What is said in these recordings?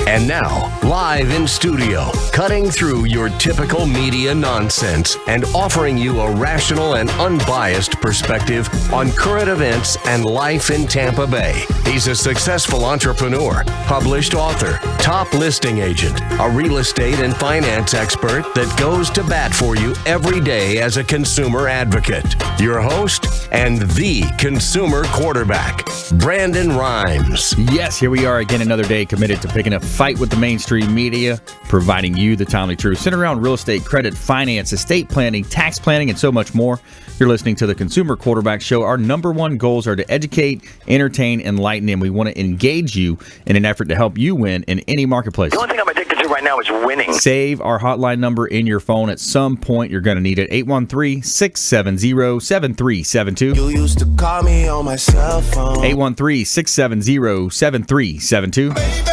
And now, live in studio, cutting through your typical media nonsense and offering you a rational and unbiased perspective on current events and life in Tampa Bay. He's a successful entrepreneur, published author, top listing agent, a real estate and finance expert that goes to bat for you every day as a consumer advocate. Your host and the consumer quarterback, Brandon Rhymes. Yes, here we are again, another day committed to picking a fight with the mainstream media, providing you the timely truth centered around real estate, credit, finance, estate planning, tax planning, and so much more. You're listening to the Consumer Quarterback Show. Our number one goals are to educate, entertain, enlighten, and we want to engage you in an effort to help you win in any marketplace. The only thing I'm addicted to right now is winning. Save our hotline number in your phone. At some point, you're going to need it. 813-670-7372. You used to call me on my cell phone. 813-670-7372.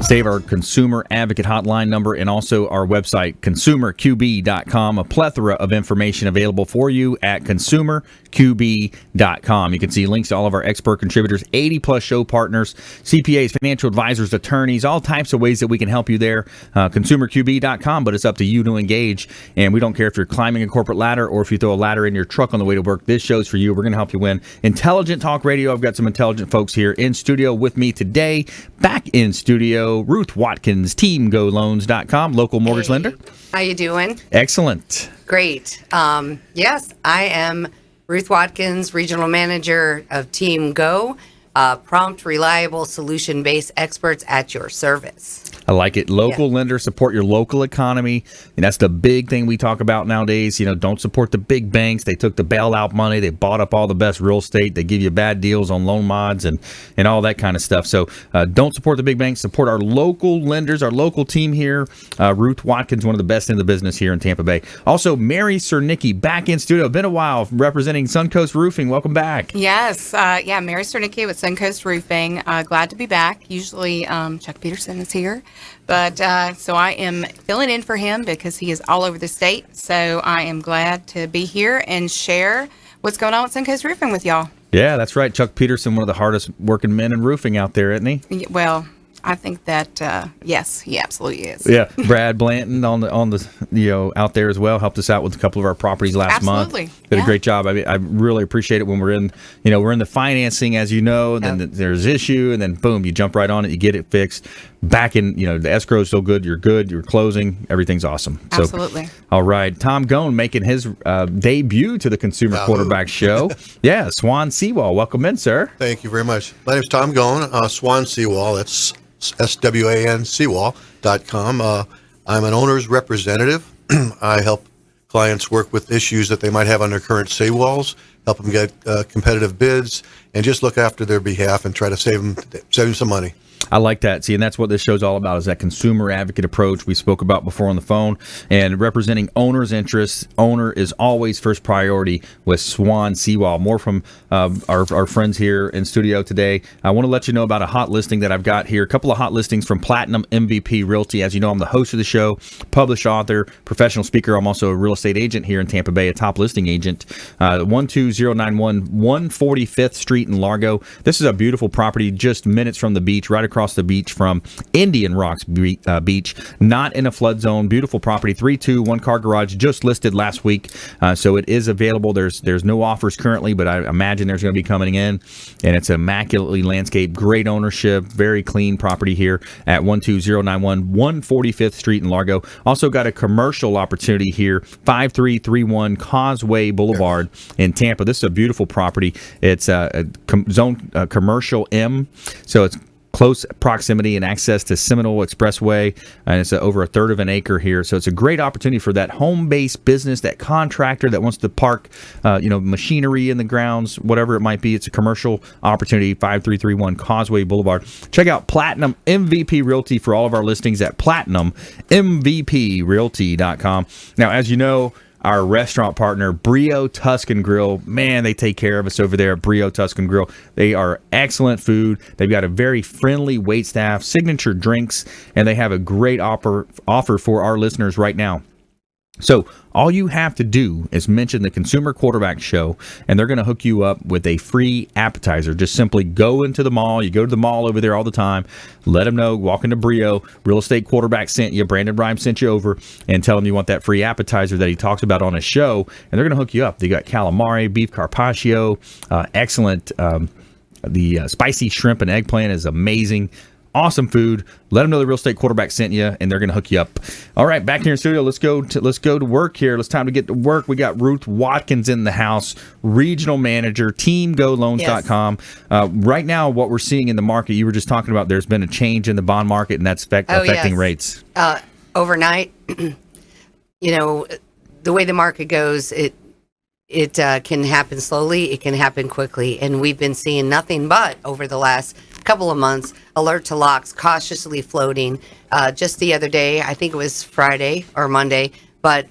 Save our consumer advocate hotline number and also our website, consumerqb.com. A plethora of information available for you at consumerqb.com. You can see links to all of our expert contributors, 80-plus show partners, CPAs, financial advisors, attorneys, all types of ways that we can help you there. Consumerqb.com, but it's up to you to engage. And we don't care if you're climbing a corporate ladder or if you throw a ladder in your truck on the way to work. This show's for you. We're going to help you win. Intelligent Talk Radio. I've got some intelligent folks here in studio with me today. Back in studio, Ruth Watkins, teamgoloans.com, local mortgage lender. How you doing? Excellent. Great. Yes, I am Ruth Watkins, Regional Manager of Team Go, prompt, reliable, solution-based experts at your service. I like it. Local lender, support your local economy. And that's the big thing we talk about nowadays. You know, don't support the big banks. They took the bailout money. They bought up all the best real estate. They give you bad deals on loan mods and all that kind of stuff. So don't support the big banks. Support our local lenders, our local team here. Ruth Watkins, one of the best in the business here in Tampa Bay. Also, Mary Surnicki, back in studio. Been a while representing Suncoast Roofing. Welcome back. Yes. Mary Surnicki with Suncoast Roofing. Glad to be back. Usually Chuck Peterson is here. But so I am filling in for him because he is all over the state. So I am glad to be here and share what's going on with Suncoast Roofing with y'all. Yeah, that's right. Chuck Peterson, one of the hardest working men in roofing out there, isn't he? Well, I think that yes, he absolutely is. Yeah, Brad Blanton on the out there as well helped us out with a couple of our properties last month. Did a great job. I mean, I really appreciate it when we're in the financing, as you know. Then there's issue, and then boom, you jump right on it, you get it fixed. Back in, the escrow is so good, you're closing, everything's awesome. Absolutely. So, all right, Tom Goen making his debut to the Consumer Quarterback Show. Yeah, Swan Seawall, welcome in, sir. Thank you very much. My name's Tom Goen, Swan Seawall. That's SWAN Seawall.com. I'm an owner's representative. I help clients work with issues that they might have on their current seawalls, help them get competitive bids, and just look after their behalf and try to save them some money. I like that. See, and that's what this show's all about, is that consumer advocate approach we spoke about before on the phone, and representing owner's interests. Owner is always first priority with Swan Seawall. More from our friends here in studio today. I want to let you know about a hot listing that I've got here. A couple of hot listings from Platinum MVP Realty. As you know, I'm the host of the show, published author, professional speaker. I'm also a real estate agent here in Tampa Bay, a top listing agent. 12091 145th Street in Largo. This is a beautiful property just minutes from the beach, right across the beach from Indian Rocks Beach, not in a flood zone. Beautiful property, 3-2, one-car garage, just listed last week, so it is available. There's no offers currently, but I imagine there's going to be coming in, and it's immaculately landscaped, great ownership, very clean property here at 12091 145th Street in Largo. Also got a commercial opportunity here, 5331 Causeway Boulevard in Tampa. This is a beautiful property. It's zone commercial M, so it's close proximity and access to Seminole Expressway, and it's over a third of an acre here. So it's a great opportunity for that home-based business, that contractor that wants to park, machinery in the grounds, whatever it might be. It's a commercial opportunity, 5331 Causeway Boulevard. Check out Platinum MVP Realty for all of our listings at platinummvprealty.com. Now, as you know, our restaurant partner, Brio Tuscan Grill. Man, they take care of us over there at Brio Tuscan Grill. They are excellent food. They've got a very friendly wait staff, signature drinks, and they have a great offer for our listeners right now. So all you have to do is mention the Consumer Quarterback Show, and they're going to hook you up with a free appetizer. Just simply go into the mall. You go to the mall over there all the time. Let them know, walk into Brio, Real Estate Quarterback sent you, Brandon Rhymes sent you over, and tell them you want that free appetizer that he talks about on his show, and they're going to hook you up. They got calamari, beef carpaccio, excellent. The spicy shrimp and eggplant is amazing. Awesome food. Let them know the Real Estate Quarterback sent you, and they're going to hook you up. All right, back here in studio. Let's go to work here. It's time to get to work. We got Ruth Watkins in the house, regional manager, teamgoloans.com. Yes. Right now, what we're seeing in the market, you were just talking about. There's been a change in the bond market, and that's affecting rates. Overnight, the way the market goes, it can happen slowly. It can happen quickly, and we've been seeing nothing but over the last couple of months, alert to locks cautiously floating. Just the other day, I think it was Friday or Monday, but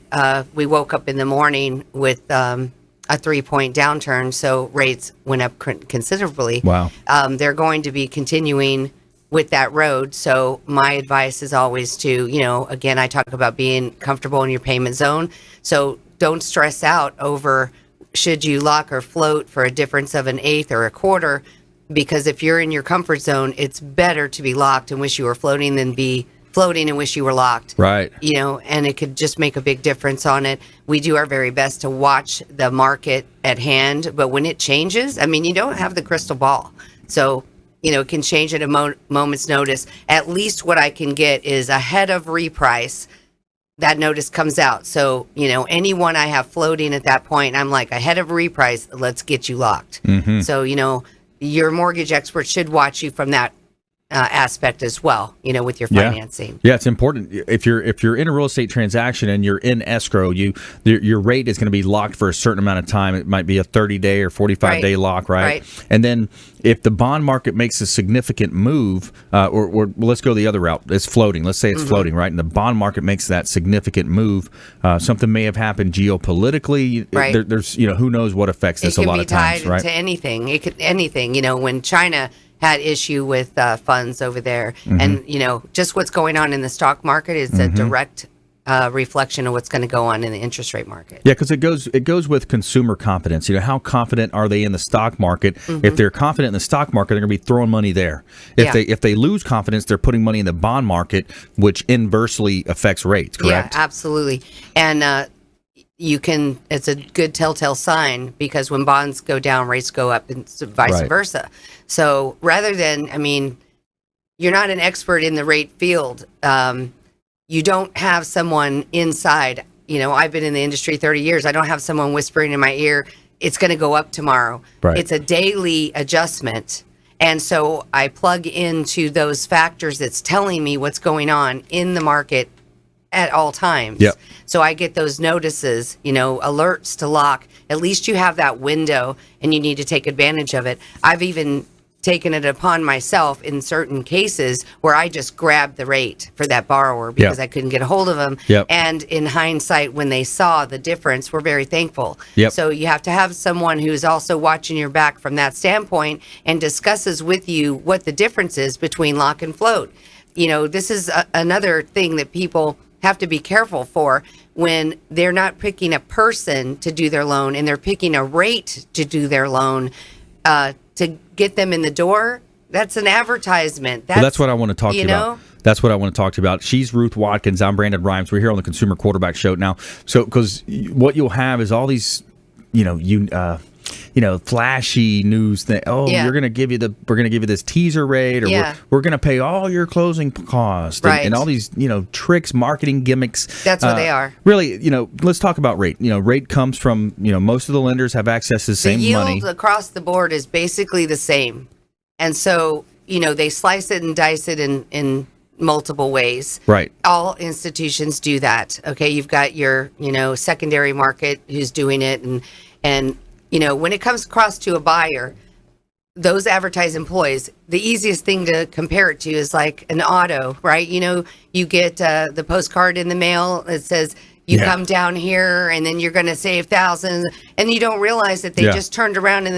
we woke up in the morning with a 3-point downturn, so rates went up considerably. Wow. They're going to be continuing with that road. So my advice is always to, again, I talk about being comfortable in your payment zone. So don't stress out over should you lock or float for a difference of an eighth or a quarter, because if you're in your comfort zone, it's better to be locked and wish you were floating than be floating and wish you were locked. Right. And it could just make a big difference on it. We do our very best to watch the market at hand, but when it changes, you don't have the crystal ball. So, it can change at a moment's notice. At least what I can get is ahead of reprice. That notice comes out. So, anyone I have floating at that point, I'm like, ahead of reprice, let's get you locked. Mm-hmm. So, your mortgage expert should watch you from that aspect as well, with your financing. Yeah, it's important. If you're in a real estate transaction and you're in escrow, your rate is going to be locked for a certain amount of time. It might be a 30-day or 45-day lock, right? And then if the bond market makes a significant move, or let's go the other route, it's floating. Let's say it's floating, right? And the bond market makes that significant move. Something may have happened geopolitically. Right. There's who knows what affects this a lot of times, right? It can be tied to anything. It could anything. When China had issue with funds over there, and just what's going on in the stock market is a direct reflection of what's going to go on in the interest rate market. Yeah, because it goes with consumer confidence. How confident are they in the stock market? If they're confident in the stock market, they're going to be throwing money there. If they lose confidence, they're putting money in the bond market, which inversely affects rates. Correct? Yeah, absolutely. And it's a good telltale sign, because when bonds go down, rates go up, and vice versa. So rather than, you're not an expert in the rate field. You don't have someone inside. I've been in the industry 30 years. I don't have someone whispering in my ear, it's going to go up tomorrow. Right. It's a daily adjustment. And so I plug into those factors that's telling me what's going on in the market at all times. Yep. So I get those notices, alerts to lock. At least you have that window, and you need to take advantage of it. I've even taken it upon myself in certain cases where I just grabbed the rate for that borrower because I couldn't get a hold of them. Yep. And in hindsight, when they saw the difference, we're very thankful. Yep. So you have to have someone who's also watching your back from that standpoint and discusses with you what the difference is between lock and float. This is another thing that people have to be careful for when they're not picking a person to do their loan and they're picking a rate to do their loan to get them in the door. That's an advertisement. That's what I want to talk to you about. That's what I want to talk to you about. She's Ruth Watkins. I'm Brandon Rhymes. We're here on the Consumer Quarterback Show now. So, because what you'll have is all these, flashy news thing. Oh, we're going to give you this teaser rate, or we're going to pay all your closing costs, and all these, tricks, marketing gimmicks. That's what they are. Really, let's talk about rate. Rate comes from, most of the lenders have access to the same yield money. Across the board is basically the same. And so, they slice it and dice it in multiple ways. Right. All institutions do that. Okay. You've got your, secondary market who's doing it. And, when it comes across to a buyer, those advertised employees, the easiest thing to compare it to is like an auto, right? You get the postcard in the mail that says, you come down here and then you're going to save thousands. And you don't realize that they just turned around and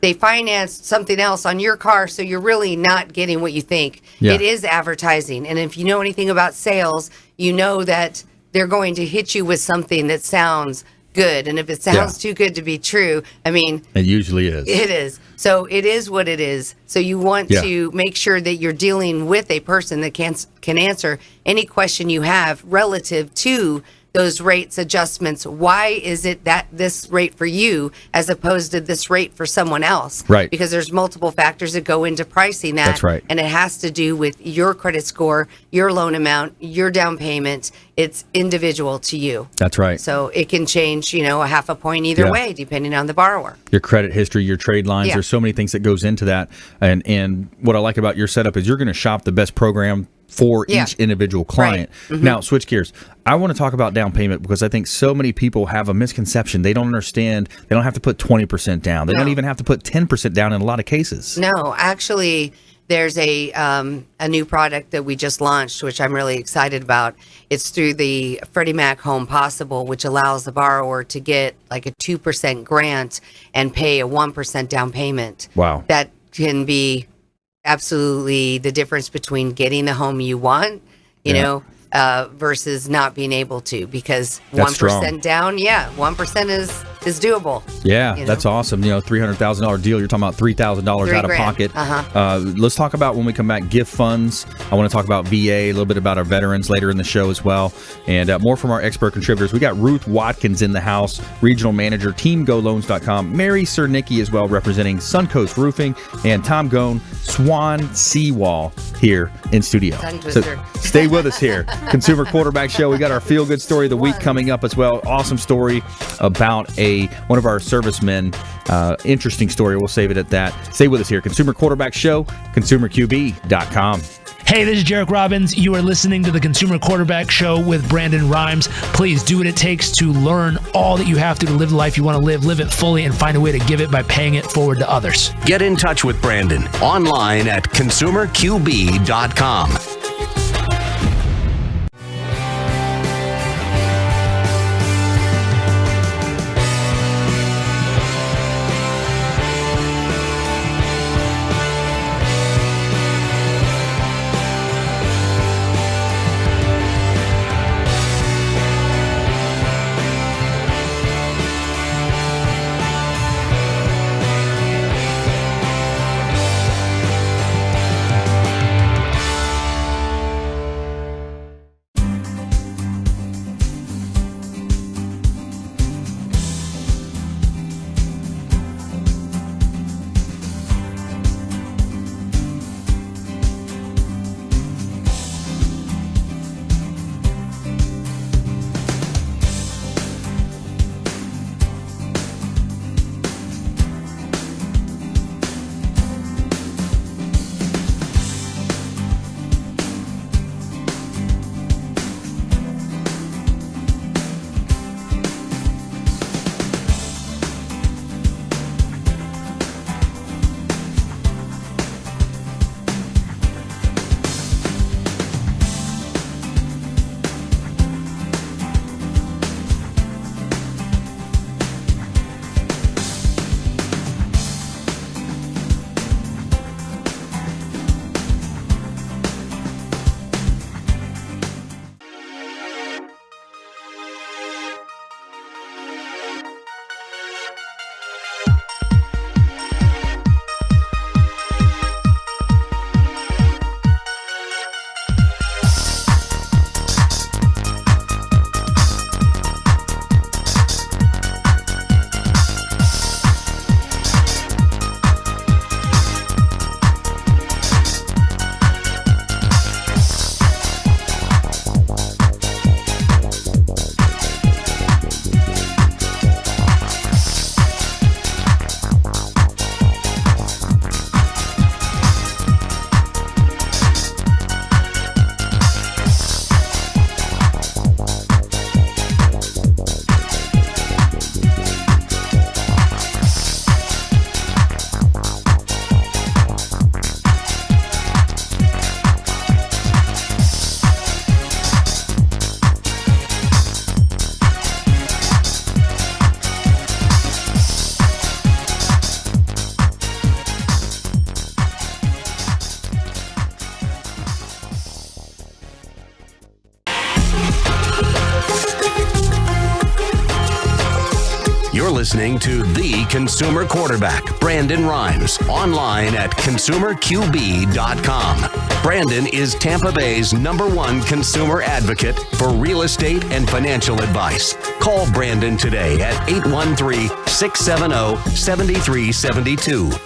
they financed something else on your car. So you're really not getting what you think. It is advertising. And if you know anything about sales, you know that they're going to hit you with something that sounds good. And if it sounds too good to be true, I mean, it usually is. It is. So it is what it is. So you want to make sure that you're dealing with a person that can answer any question you have relative to those rates adjustments. Why is it that this rate for you as opposed to this rate for someone else? Right. Because there's multiple factors that go into pricing that. That's right. And it has to do with your credit score, your loan amount, your down payment. It's individual to you. That's right. So it can change, a half a point either way, depending on the borrower. Your credit history, your trade lines. Yeah. There's so many things that goes into that. And what I like about your setup is you're going to shop the best program for each individual client. Right. Mm-hmm. Now, switch gears. I want to talk about down payment because I think so many people have a misconception. They don't understand. They don't have to put 20% down. They don't even have to put 10% down in a lot of cases. No, actually, there's a new product that we just launched, which I'm really excited about. It's through the Freddie Mac Home Possible, which allows the borrower to get like a 2% grant and pay a 1% down payment. Wow. That can be absolutely the difference between getting the home you want, versus not being able to, because That's 1% strong. down, 1% is doable. Yeah, that's awesome. $300,000 deal. You're talking about $3,000 out of pocket. Let's talk about, when we come back, gift funds. I want to talk about VA, a little bit about our veterans later in the show as well, and more from our expert contributors. We got Ruth Watkins in the house, regional manager, teamgoloans.com. Mary Surnicki as well, representing Suncoast Roofing, and Tom Goen, Swan Seawall, here in studio. So stay with us here. Consumer Quarterback Show. We got our feel good story of the week coming up as well. Awesome story about one of our servicemen. Interesting story. We'll save it at that. Stay with us here. Consumer Quarterback Show, consumerqb.com. Hey, this is Jarek Robbins. You are listening to the Consumer Quarterback Show with Brandon Rhymes. Please do what it takes to learn all that you have to live the life you want to live it fully, and find a way to give it by paying it forward to others. Get in touch with Brandon online at consumerqb.com. You're listening to the consumer quarterback, Brandon Rhymes, online at consumerqb.com. Brandon is Tampa Bay's #1 consumer advocate for real estate and financial advice. Call Brandon today at 813-670-7372.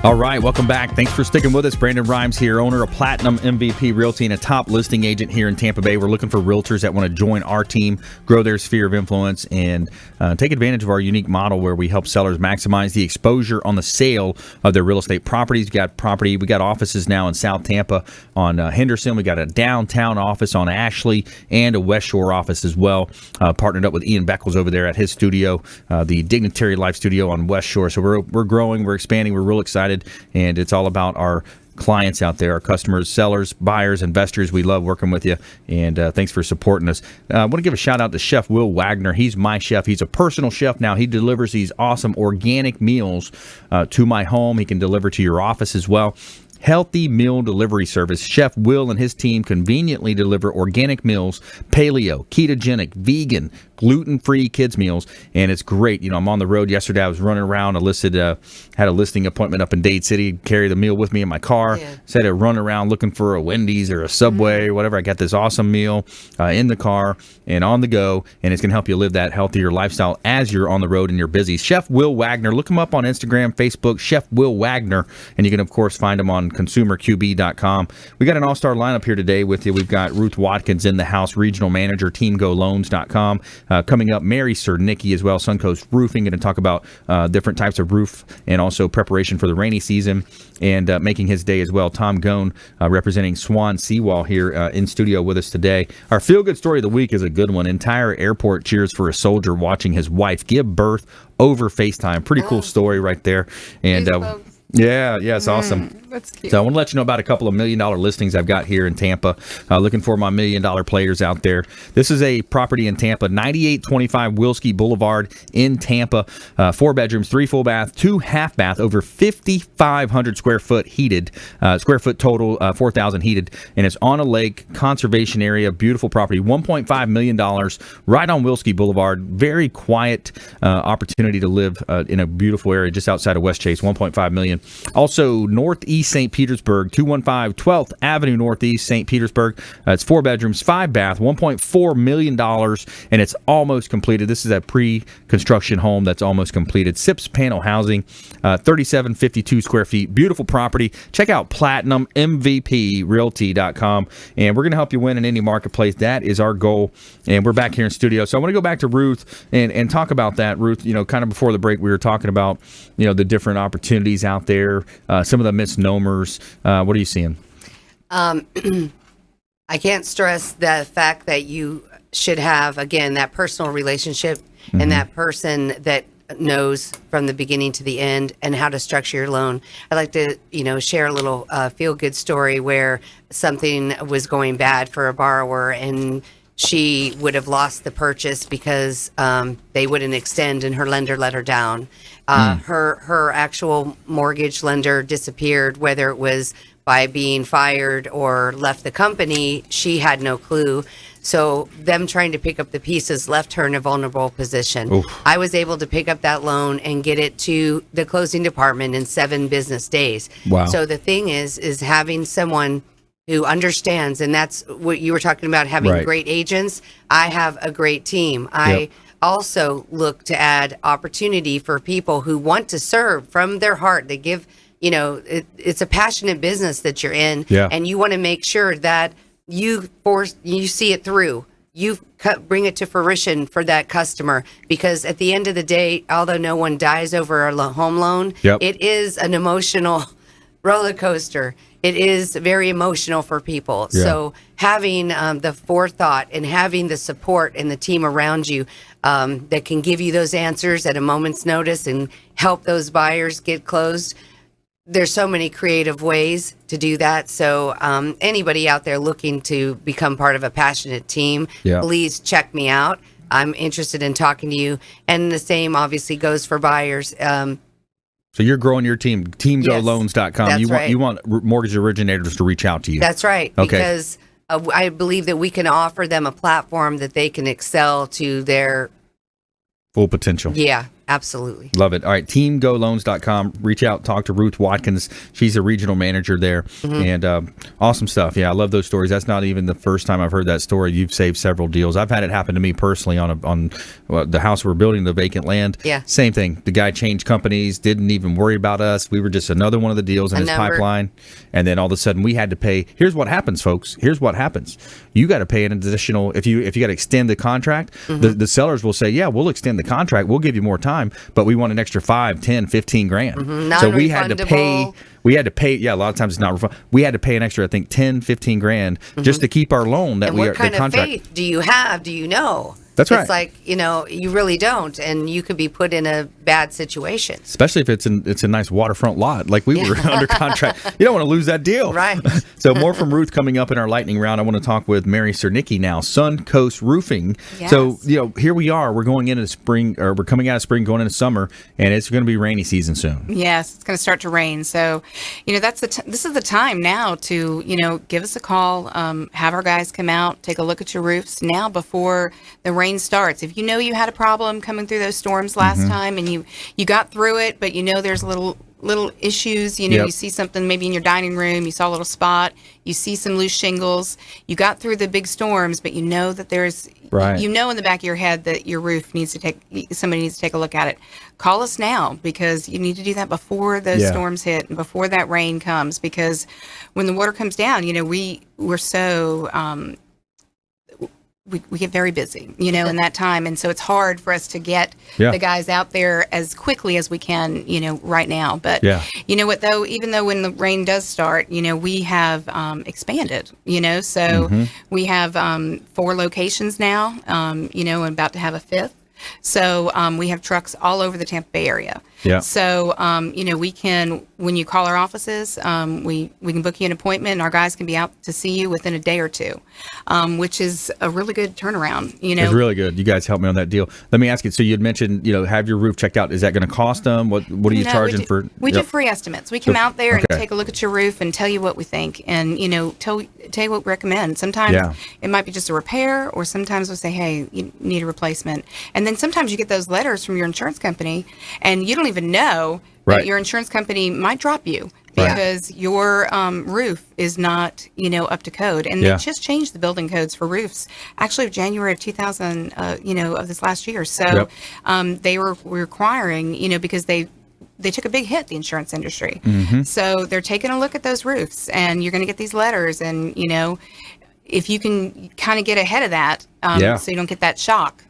All right, welcome back. Thanks for sticking with us. Brandon Rhymes here, owner of Platinum MVP Realty and a top listing agent here in Tampa Bay. We're looking for realtors that want to join our team, grow their sphere of influence, and take advantage of our unique model where we help sellers maximize the exposure on the sale of their real estate properties. We got offices now in South Tampa on Henderson. We got a downtown office on Ashley and a West Shore office as well. Partnered up with Ian Beckles over there at his studio, the Dignitary Life Studio on West Shore. So we're growing, we're expanding, we're real excited. And it's all about our clients out there, our customers, sellers, buyers, investors. We love working with you, and thanks for supporting us. I want to give a shout out to Chef Will Wagner. He's my chef. He's a personal chef now. He delivers these awesome organic meals to my home. He can deliver to your office as well. Healthy meal delivery service. Chef Will and his team conveniently deliver organic meals, paleo, ketogenic, vegan, gluten-free kids meals, and it's great. You know, I'm on the road yesterday. I was running around. I had a listing appointment up in Dade City. Carry the meal with me in my car. Yeah. So I had to run around looking for a Wendy's or a Subway or whatever. I got this awesome meal in the car and on the go, and it's going to help you live that healthier lifestyle as you're on the road and you're busy. Chef Will Wagner. Look him up on Instagram, Facebook, Chef Will Wagner, and you can, of course, find him on consumerqb.com. We got an all-star lineup here today with you. We've got Ruth Watkins in the house, regional manager, teamgoloans.com. Coming up, Mary Surnicki as well, Suncoast Roofing, going to talk about different types of roof and also preparation for the rainy season, and making his day as well. Tom Goen, representing Swan Seawall here in studio with us today. Our feel-good story of the week is a good one. Entire airport cheers for a soldier watching his wife give birth over FaceTime. Pretty cool story right there. And yeah, it's awesome. That's cute. So I want to let you know about a couple of $1 million listings I've got here in Tampa. Looking for my $1 million players out there. This is a property in Tampa, 9825 Wilski Boulevard in Tampa. 4 bedrooms, 3 full bath, 2 half bath, over 5,500 square foot heated, square foot total, 4,000 heated, and it's on a lake, conservation area, beautiful property. $1.5 million right on Wilski Boulevard. Very quiet opportunity to live in a beautiful area just outside of West Chase. $1.5 million. Also, Northeast St. Petersburg, 215 12th Avenue Northeast, St. Petersburg. It's 4 bedrooms, 5 bath, $1.4 million, and it's almost completed. This is a pre-construction home that's almost completed. SIPS panel housing, 3,752 square feet. Beautiful property. Check out PlatinumMVPRealty.com, and we're going to help you win in any marketplace. That is our goal, and we're back here in studio. So I want to go back to Ruth and talk about that. Ruth, you know, kind of before the break, we were talking about, you know, the different opportunities out there, some of the misnomers. What are you seeing? I can't stress the fact that you should have, again, that personal relationship and that person that knows from the beginning to the end and how to structure your loan. I'd like to, you know, share a little feel-good story where something was going bad for a borrower and she would have lost the purchase because they wouldn't extend and her lender let her down. Her actual mortgage lender disappeared, whether it was by being fired or left the company, she had no clue. So them trying to pick up the pieces left her in a vulnerable position. Oof. I was able to pick up that loan and get it to the closing department in 7 business days. Wow. So the thing is having someone who understands, and that's what you were talking about, having great agents. I have a great team. I also look to add opportunity for people who want to serve from their heart. They give, you know, it's a passionate business that you're in, and you want to make sure that you see it through. You bring it to fruition for that customer, because at the end of the day, although no one dies over a home loan, it is an emotional roller coaster. It is very emotional for people. So having the forethought and having the support and the team around you that can give you those answers at a moment's notice and help those buyers get closed. There's so many creative ways to do that. So anybody out there looking to become part of a passionate team, please check me out. I'm interested in talking to you. And the same obviously goes for buyers. So you're growing your team, teamgoloans.com. You want mortgage originators to reach out to you. That's right. Okay. Because I believe that we can offer them a platform that they can excel to their Full potential. Yeah, absolutely. Love it. All right, teamgoloans.com. Reach out, talk to Ruth Watkins. She's a regional manager there. And awesome stuff. Yeah, I love those stories. That's not even the first time I've heard that story. You've saved several deals. I've had it happen to me personally on the house we're building, the vacant land. Yeah. Same thing. The guy changed companies, didn't even worry about us. We were just another one of the deals in his pipeline. And then all of a sudden we had to pay. Here's what happens, folks. Here's what happens. You got to pay an additional, if you got to extend the contract, the sellers will say, yeah, we'll extend the contract. We'll give you more time, but we want an extra 5, 10, 15 grand. So we had to pay. Yeah, a lot of times it's not refundable. We had to pay an extra, I think, 10, 15 grand just to keep our loan that and we what kind the contract. of faith do you have? Do you know? That's right. It's like, you really don't, and you could be put in a bad situation. Especially if it's a nice waterfront lot, like we were under contract. You don't want to lose that deal. Right. So more from Ruth coming up in our lightning round. I want to talk with Mary Surnicki now, Suncoast Roofing. Yes. So, here we are. We're going into spring, or we're coming out of spring, going into summer, and it's going to be rainy season soon. Yes, it's going to start to rain. So, that's this is the time now to, give us a call, have our guys come out, take a look at your roofs now before the rain starts. If you know you had a problem coming through those storms last time and you got through it, but there's little issues, you see something maybe in your dining room, you saw a little spot, you see some loose shingles, you got through the big storms, but that there's in the back of your head that your roof somebody needs to take a look at it. Call us now, because you need to do that before those storms hit and before that rain comes, because when the water comes down, we're so we get very busy, in that time. And so it's hard for us to get the guys out there as quickly as we can, right now. But you know what, though, even though when the rain does start, we have expanded, so we have 4 locations now, and about to have a 5th. So we have trucks all over the Tampa Bay area. Yeah. So, we can, when you call our offices, we can book you an appointment, and our guys can be out to see you within a day or two, which is a really good turnaround. It's really good. You guys helped me on that deal. Let me ask you. So you had mentioned, have your roof checked out. Is that going to cost them? What are you charging for? We do free estimates. We come out there and take a look at your roof and tell you what we think, and tell you what we recommend. Sometimes it might be just a repair, or sometimes we'll say, hey, you need a replacement. And then sometimes you get those letters from your insurance company, and you don't even know that your insurance company might drop you because your roof is not, up to code. And they just changed the building codes for roofs, actually, January of 2000, of this last year. So they were requiring, because they took a big hit, the insurance industry. So they're taking a look at those roofs, and you're going to get these letters, and, if you can kind of get ahead of that, so you don't get that shock.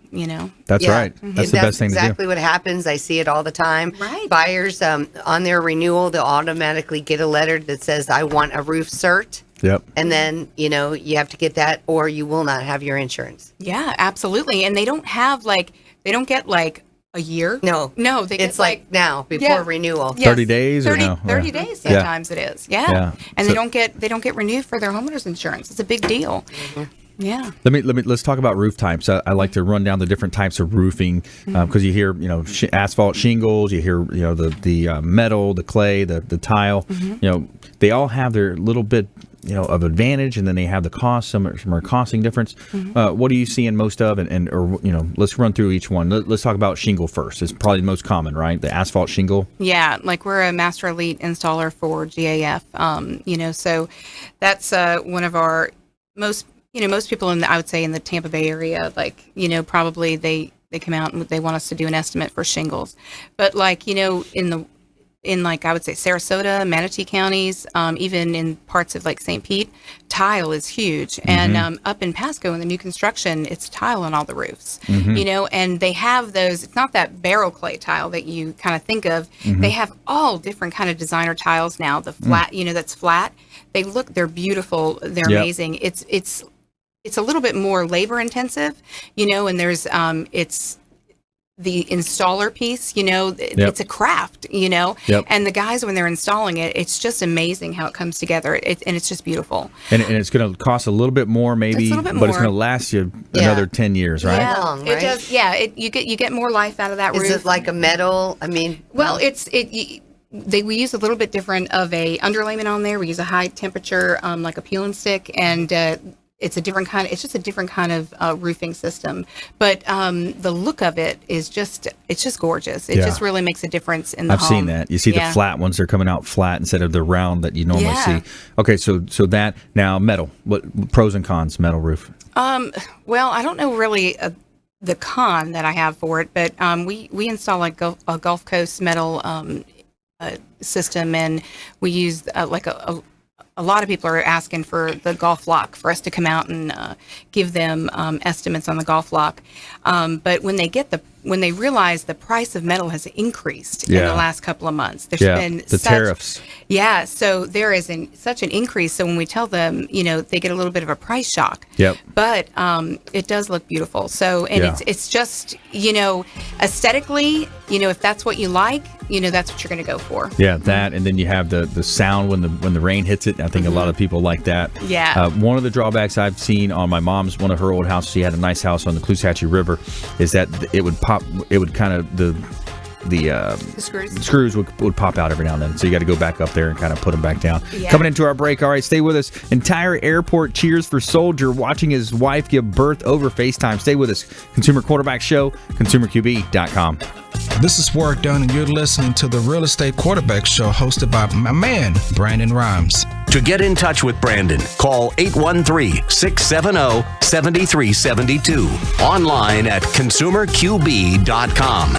That's right. That's the best thing to do. Exactly what happens. I see it all the time. Right. Buyers, on their renewal, they'll automatically get a letter that says, I want a roof cert. Yep. And then, you have to get that, or you will not have your insurance. Yeah, absolutely. And they don't have they don't get a year. No. They get it's like now, before renewal. Yes. 30 days 30, or no? 30 days sometimes it is. Yeah. And so, they don't get renewed for their homeowners insurance. It's a big deal. Yeah. Let's talk about roof types. I like to run down the different types of roofing, because you hear, asphalt shingles, you hear, the metal, the clay, the tile, they all have their little bit, of advantage, and then they have the cost. Some are costing difference. What are you seeing most of? And let's run through each one. Let's talk about shingle first. It's probably the most common, right? The asphalt shingle. Yeah. We're a Master Elite installer for GAF. So that's one of our most people I would say in the Tampa Bay area, probably they come out and they want us to do an estimate for shingles. But in I would say Sarasota, Manatee counties, even in parts of St. Pete, tile is huge. And up in Pasco in the new construction, it's tile on all the roofs, and they have those, it's not that barrel clay tile that you kind of think of. They have all different kind of designer tiles now. The flat, that's flat. They're beautiful. They're amazing. It's a little bit more labor intensive, and there's, it's the installer piece, it's a craft, and the guys, when they're installing it, it's just amazing how it comes together. And it's just beautiful. And it's going to cost a little bit more, maybe, but it's going to last you another 10 years, right? Yeah, long, right? It does. Yeah. You get more life out of that roof. Is it like a metal? Well, we use a little bit different of a underlayment on there. We use a high temperature, like a peel and stick, and it's a different kind. It's just a different kind of roofing system, but the look of it is it's just gorgeous. It just really makes a difference in the home. I've seen that. You see the flat ones; they're coming out flat instead of the round that you normally see. Okay, so that now metal. What pros and cons metal roof? Well, I don't know really the con that I have for it, but we install a Gulf Coast metal system, and we use like a lot of people are asking for the golf lock for us to come out and give them estimates on the golf lock. But when they realize the price of metal has increased in the last couple of months, there's been tariffs. Yeah, so there is such an increase. So when we tell them, they get a little bit of a price shock. Yep. But it does look beautiful. So it's just aesthetically, if that's what you like, that's what you're going to go for. Yeah, that, and then you have the sound when the rain hits it. I think a lot of people like that. Yeah. One of the drawbacks I've seen on my mom's, one of her old houses, she had a nice house on the Clushatchee River, is that it would pop. It would kind of the screws would pop out every now and then. So you got to go back up there and kind of put them back down. Yeah. Coming into our break. All right, stay with us. Entire airport cheers for Soldier watching his wife give birth over FaceTime. Stay with us. Consumer Quarterback Show, consumerqb.com. This is Warwick Dunn, and you're listening to the Real Estate Quarterback Show hosted by my man, Brandon Rhymes. To get in touch with Brandon, call 813-670-7372. Online at consumerqb.com.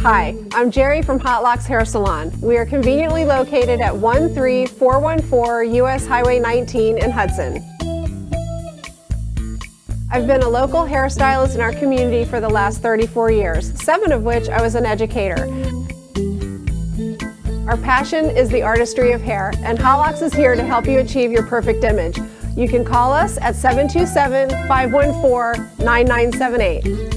Hi, I'm Jerry from Hot Locks Hair Salon. We are conveniently located at 13414 US Highway 19 in Hudson. I've been a local hairstylist in our community for the last 34 years, 7 of which I was an educator. Our passion is the artistry of hair, and Hot Locks is here to help you achieve your perfect image. You can call us at 727-514-9978.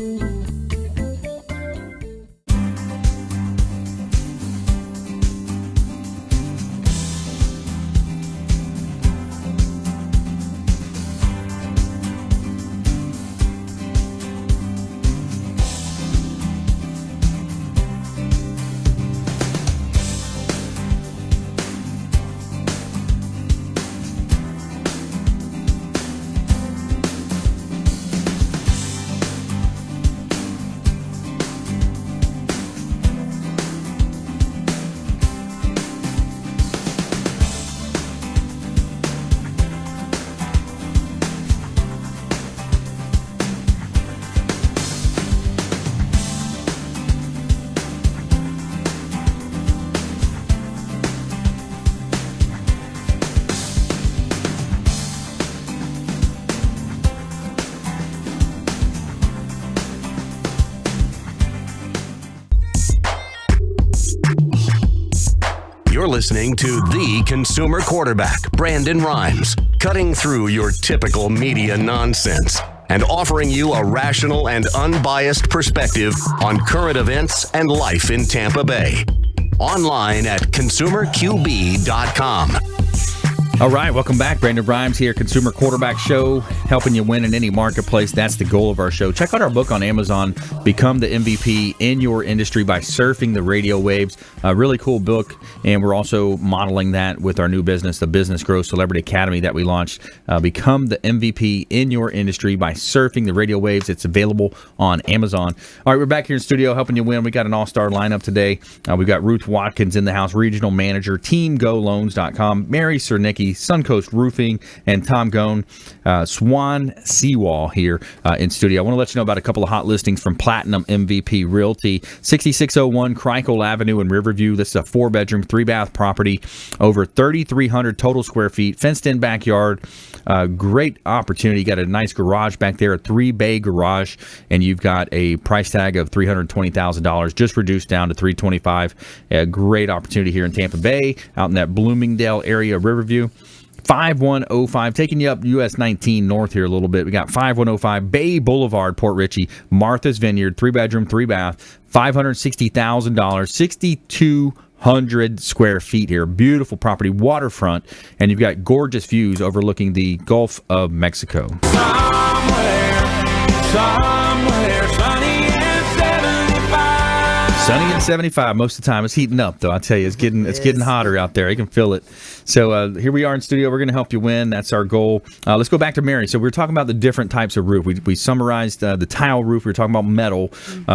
You're listening to the Consumer Quarterback, Brandon Rhymes, cutting through your typical media nonsense and offering you a rational and unbiased perspective on current events and life in Tampa Bay. Online at consumerqb.com. All right, welcome back. Brandon Rhymes here, Consumer Quarterback Show, helping you win in any marketplace. That's the goal of our show. Check out our book on Amazon, Become the MVP in Your Industry by Surfing the Radio Waves. A really cool book, and we're also modeling that with our new business, the Business Growth Celebrity Academy that we launched. Become the MVP in Your Industry by Surfing the Radio Waves. It's available on Amazon. All right, we're back here in studio helping you win. We got an all-star lineup today. We've got Ruth Watkins in the house, Regional Manager, TeamGoLoans.com, Mary Surnicki, Suncoast Roofing, and Tom Goen, Swan Seawall here in studio. I want to let you know about a couple of hot listings from Platinum MVP Realty, 6601 Crichel Avenue in Riverview. This is a 4-bedroom, 3-bath property, over 3,300 total square feet, fenced-in backyard. Great opportunity. You got a nice garage back there, a 3-bay garage, and you've got a price tag of $320,000, just reduced down to $325,000. A great opportunity here in Tampa Bay, out in that Bloomingdale area of Riverview. 5105, taking you up US 19 north here a little bit. We got 5105 Bay Boulevard, Port Richey, Martha's Vineyard, 3-bedroom, 3-bath, $560,000, 6,200 square feet here. Beautiful property, waterfront, and you've got gorgeous views overlooking the Gulf of Mexico. Somewhere Sunny and 75 most of the time. It's heating up, though. I tell you, it's getting hotter out there. You can feel it. So here we are in studio. We're going to help you win. That's our goal. Let's go back to Mary. So we were talking about the different types of roof. We summarized the tile roof. We were talking about metal.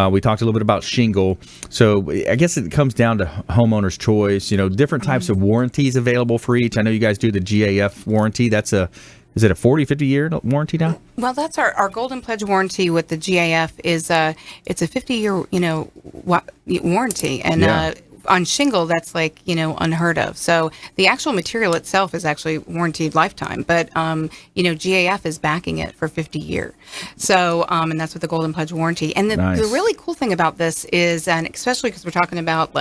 We talked a little bit about shingle. So I guess it comes down to homeowner's choice. Different types of warranties available for each. I know you guys do the GAF warranty. Is it a 40, 50-year warranty now? Well, that's our Golden Pledge warranty with the GAF is it's a 50-year warranty, and on shingle that's unheard of. So the actual material itself is actually warranted lifetime, but GAF is backing it for 50 years. So and that's with the Golden Pledge warranty. And the really cool thing about this is, and especially because we're talking about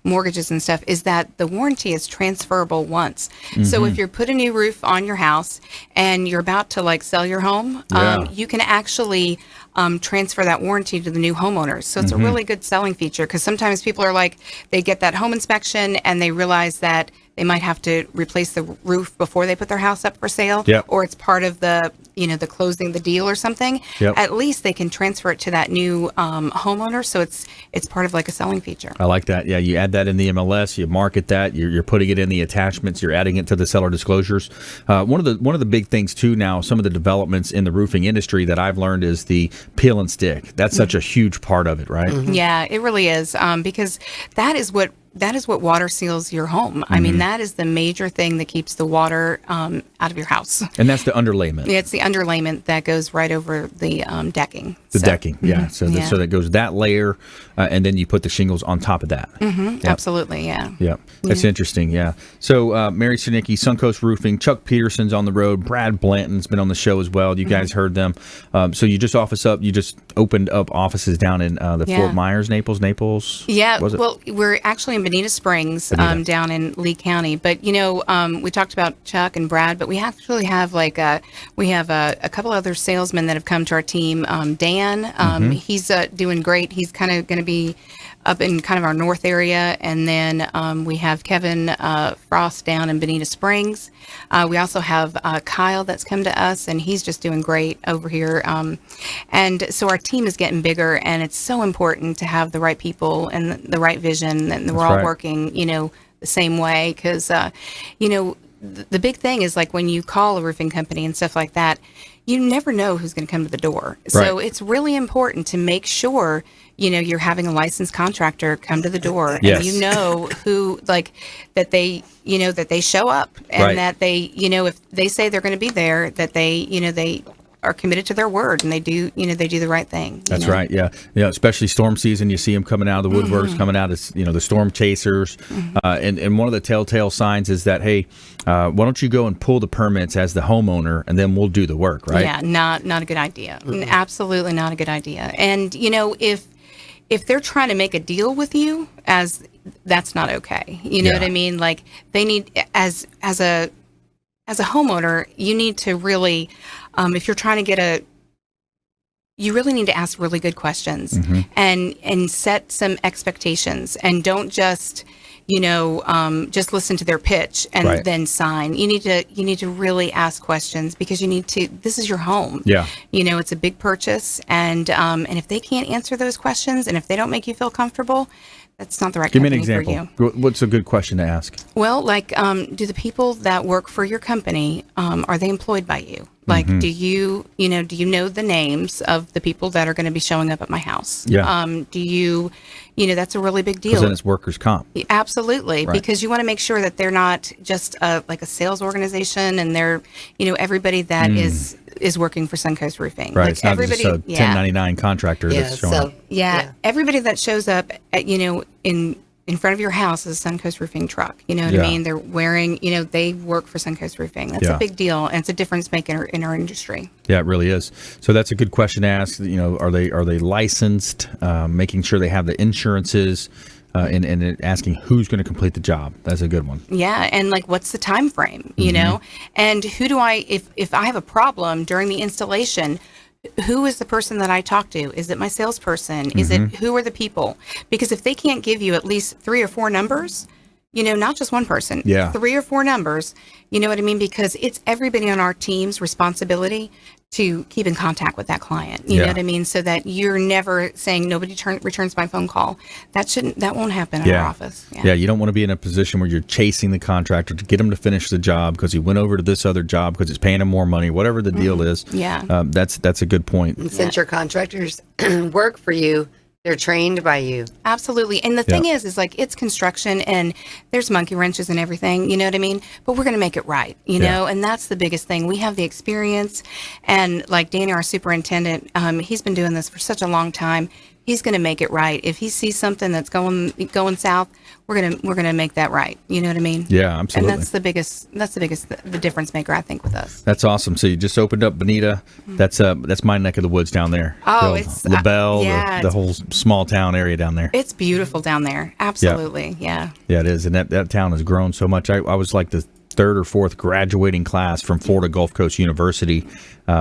mortgages and stuff, is that the warranty is transferable once. Mm-hmm. So if you're put a new roof on your house and you're about to sell your home, you can actually transfer that warranty to the new homeowners. So it's a really good selling feature, because sometimes people are they get that home inspection and they realize that they might have to replace the roof before they put their house up for sale, or it's part of the the closing the deal or something. At least they can transfer it to that new homeowner, so it's part of a selling feature. I like that. Yeah, you add that in the MLS, you market that, you're putting it in the attachments, you're adding it to the seller disclosures. One of the big things too now, some of the developments in the roofing industry that I've learned is the peel and stick. That's such a huge part of it, right? Mm-hmm. Yeah, it really is, because that is what water seals your home. I mean, that is the major thing that keeps the water out of your house. And that's the underlayment. Yeah, it's the underlayment that goes right over the decking. Decking, yeah. So that goes that layer, and then you put the shingles on top of that. Mm-hmm. Absolutely, yeah. Yep. That's interesting, yeah. So Mary Surnicki, Suncoast Roofing, Chuck Peterson's on the road, Brad Blanton's been on the show as well. You guys heard them. So you just opened up offices down in the Fort Myers, Naples? Yeah, well, we're actually in Bonita Springs, down in Lee County. But we talked about Chuck and Brad, but we actually have a couple other salesmen that have come to our team. Dan, he's doing great. He's kind of going to be up in kind of our north area, and then we have Kevin Frost down in Bonita Springs. We also have Kyle that's come to us, and he's just doing great over here. And so our team is getting bigger, and it's so important to have the right people and the right vision, and we're all working, the same way, because the big thing is when you call a roofing company and stuff like that, you never know who's going to come to the door. So it's really important to make sure you're having a licensed contractor come to the door, and who that they show up, and that they if they say they're going to be there, that they are committed to their word, and they do the right thing. That's right. Yeah. Especially storm season, you see them coming out of the woodworks, coming out as the storm chasers. And one of the telltale signs is that, hey, why don't you go and pull the permits as the homeowner, and then we'll do the work, right? Yeah, not a good idea. Absolutely not a good idea. And if they're trying to make a deal with you, that's not okay. You know what I mean? They need, as a homeowner, you need to really, if you're trying to you really need to ask really good questions, and set some expectations, and don't just just listen to their pitch and then sign. You need to really ask questions, because this is your home. Yeah. It's a big purchase, and if they can't answer those questions, and if they don't make you feel comfortable, that's not the right company for you. Give me an example. What's a good question to ask? Well, do the people that work for your company, are they employed by you? Do you know the names of the people that are going to be showing up at my house? Yeah. Do you, that's a really big deal. Because then it's workers' comp. Absolutely. Right. Because you want to make sure that they're not just a sales organization, and they're, everybody that is working for Suncoast Roofing. Right. It's not just a 1099 contractor that's showing up. Everybody that shows up at, in front of your house is a Suncoast Roofing truck. You know what I mean? They're wearing, they work for Suncoast Roofing. That's a big deal, and it's a difference maker in our industry. Yeah, it really is. So that's a good question to ask. Are they licensed? Making sure they have the insurances. and asking who's going to complete the job. That's a good one. Yeah, and like, what's the time frame, you know? And who do I, if I have a problem during the installation, who is the person that I talk to? Is it my salesperson? Is it, who are the people? Because if they can't give you at least 3 or 4 numbers, you know, not just one person, 3 or 4 numbers, you know what I mean? Because it's everybody on our team's responsibility to keep in contact with that client. You know what I mean? So that you're never saying nobody returns my phone call. That won't happen in our office. Yeah, you don't want to be in a position where you're chasing the contractor to get him to finish the job because he went over to this other job because it's paying him more money, whatever the deal is. Yeah. That's a good point. And since your contractors work for you, they're trained by you. Absolutely. And the thing is like, it's construction and there's monkey wrenches and everything, you know what I mean? But we're going to make it right, you know? And that's the biggest thing. We have the experience, and like Danny, our superintendent, he's been doing this for such a long time. He's going to make it right. If he sees something that's going south, we're gonna make that right. You know what I mean? Yeah, absolutely. And that's the difference maker, I think, with us. That's awesome. So you just opened up Bonita. That's my neck of the woods down there. Oh, it's LaBelle, the whole small town area down there. It's beautiful down there. Absolutely, yeah. Yeah, it is, and that town has grown so much. I was like the 3rd or 4th graduating class from Florida Gulf Coast University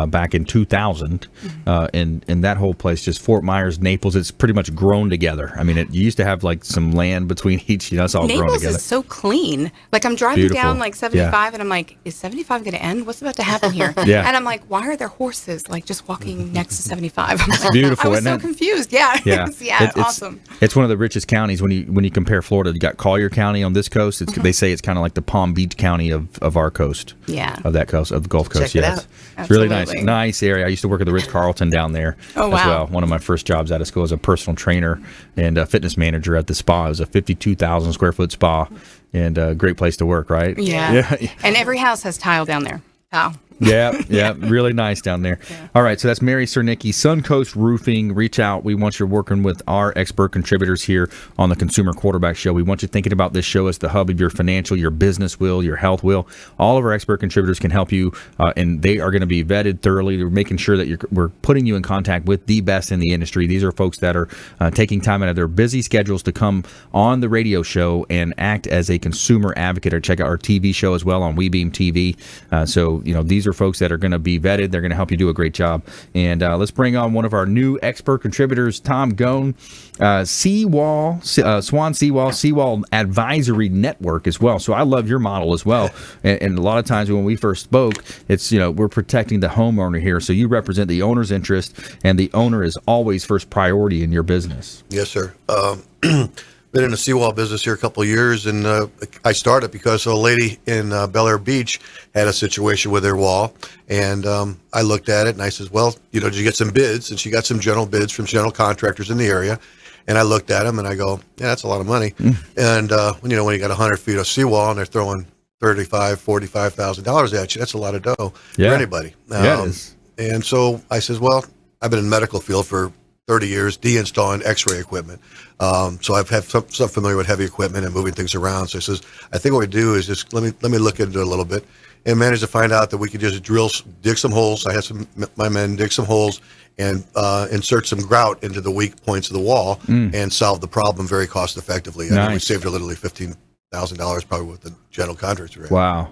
back in 2000, and that whole place, just Fort Myers, Naples, it's pretty much grown together. I mean, you used to have like some land between each, it's all grown together. Naples is so clean. Like, I'm driving down like 75 and I'm like, is 75 going to end? What's about to happen here? And I'm like, why are there horses like just walking next to 75? I'm like, beautiful. I was so confused. Yeah. It's awesome. It's one of the richest counties when you compare Florida. You got Collier County on this coast. They say it's kind of like the Palm Beach County of our coast. Yeah. Of that coast, of the Gulf Coast. Check it out. It's really nice area. I used to work at the Ritz-Carlton down there as well. One of my first jobs out of school as a personal trainer and a fitness manager at the spa. It was a 52,000 square foot spa, and a great place to work, right? Yeah. And every house has tile down there. Tile. Yeah, really nice down there. Yeah. All right, so that's Mary Surnicki, Suncoast Roofing. Reach out. We want you working with our expert contributors here on the Consumer Quarterback Show. We want you thinking about this show as the hub of your financial, your business will, your health will. All of our expert contributors can help you, and they are going to be vetted thoroughly. We're making sure that we're putting you in contact with the best in the industry. These are folks that are taking time out of their busy schedules to come on the radio show and act as a consumer advocate, or check out our TV show as well on WeBeam TV. So, these are folks that are going to be vetted. They're going to help you do a great job. And let's bring on one of our new expert contributors, Tom Goen, Swan Seawall Advisory Network as well. So I love your model as well. And a lot of times when we first spoke, it's, we're protecting the homeowner here. So you represent the owner's interest, and the owner is always first priority in your business. Yes, sir. Been in the seawall business here a couple of years, and I started because a lady in Bel Air Beach had a situation with her wall, and I looked at it and I says, well, did you get some bids? And she got some general bids from general contractors in the area, and I looked at them and I go, yeah, that's a lot of money. And when you got 100 feet of seawall and they're throwing $45,000 at you, that's a lot of dough for anybody. Yeah, it is. And so I says, well, I've been in the medical field for 30 years, de-installing x-ray equipment. So I've had some familiar with heavy equipment and moving things around. So I says, I think what we do is just let me look into it a little bit, and managed to find out that we could just dig some holes. I had my men dig some holes and insert some grout into the weak points of the wall and solve the problem very cost effectively. I mean, we saved her literally $15,000 probably with the general contractor. Wow.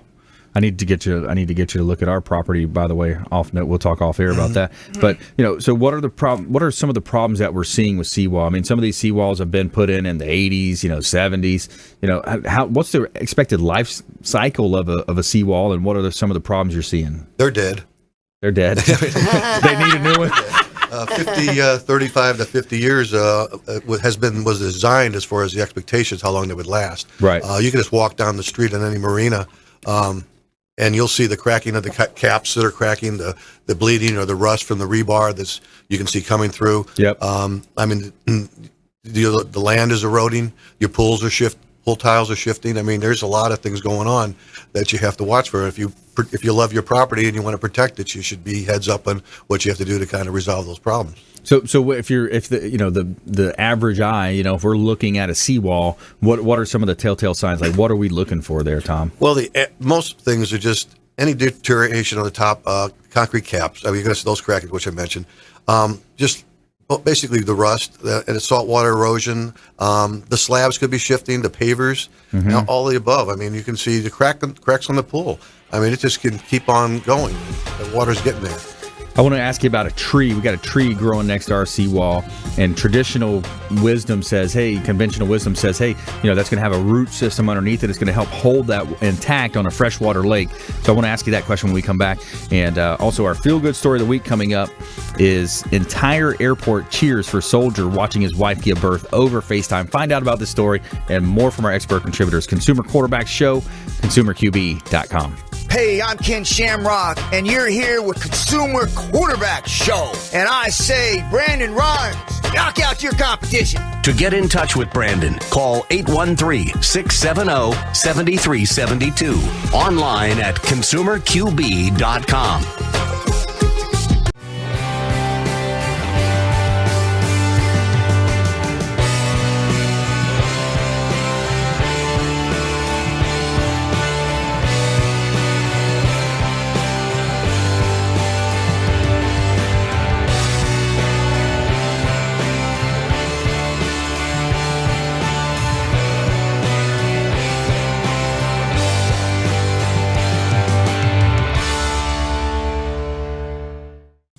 I need to get you to look at our property, by the way. Off note, we'll talk off air about that. But so what are some of the problems that we're seeing with seawall? I mean, some of these seawalls have been put in the 80s, 70s. What's the expected life cycle of a seawall, and what are some of the problems you're seeing? They're dead. They need a new one. 35 to 50 years was designed as far as the expectations, how long they would last. Right. You can just walk down the street in any marina, and you'll see the cracking of the caps that are cracking, the bleeding or the rust from the rebar that's you can see coming through. Yep. I mean, the land is eroding. Your pool tiles are shifting. I mean, there's a lot of things going on that you have to watch for. If you love your property and you want to protect it, you should be heads up on what you have to do to kind of resolve those problems. So if the average eye, if we're looking at a seawall, what are some of the telltale signs? Like, what are we looking for there, Tom? Well, most things are just any deterioration on the top concrete caps. I mean, you're going to see those cracking, which I mentioned. Just Well, basically the rust and the saltwater erosion. The slabs could be shifting, the pavers, all the above. I mean, you can see the cracks on the pool. I mean, it just can keep on going. The water's getting there. I want to ask you about a tree. We got a tree growing next to our seawall, and conventional wisdom says, hey, that's going to have a root system underneath it. It's going to help hold that intact on a freshwater lake. So I want to ask you that question when we come back. And also our feel-good story of the week coming up is entire airport cheers for soldier watching his wife give birth over FaceTime. Find out about this story and more from our expert contributors. Consumer Quarterback Show, consumerqb.com. Hey, I'm Ken Shamrock, and you're here with Consumer Quarterback Show. And I say, Brandon Rhymes, knock out your competition. To get in touch with Brandon, call 813-670-7372. Online at consumerqb.com.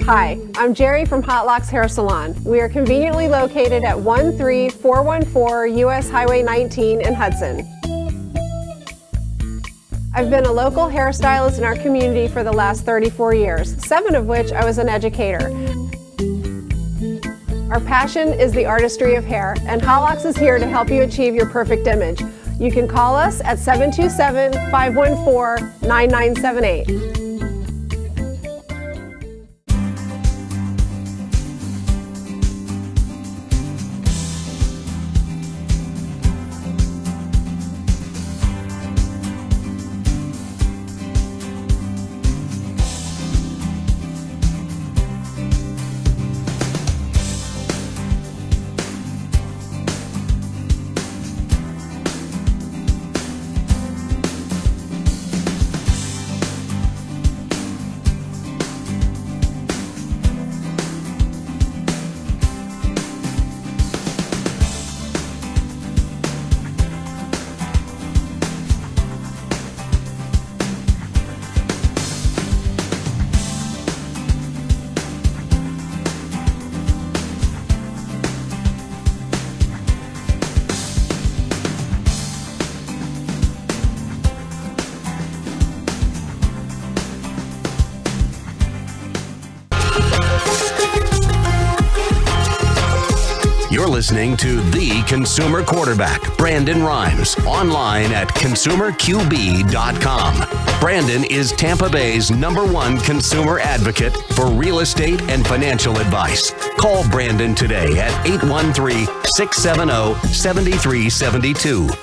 Hi, I'm Jerry from Hot Locks Hair Salon. We are conveniently located at 13414 US Highway 19 in Hudson. I've been a local hairstylist in our community for the last 34 years, 7 of which I was an educator. Our passion is the artistry of hair, and Hot Locks is here to help you achieve your perfect image. You can call us at 727-514-9978. You're listening to The Consumer Quarterback, Brandon Rhymes, online at consumerqb.com. Brandon is Tampa Bay's #1 consumer advocate for real estate and financial advice. Call Brandon today at 813-670-7372.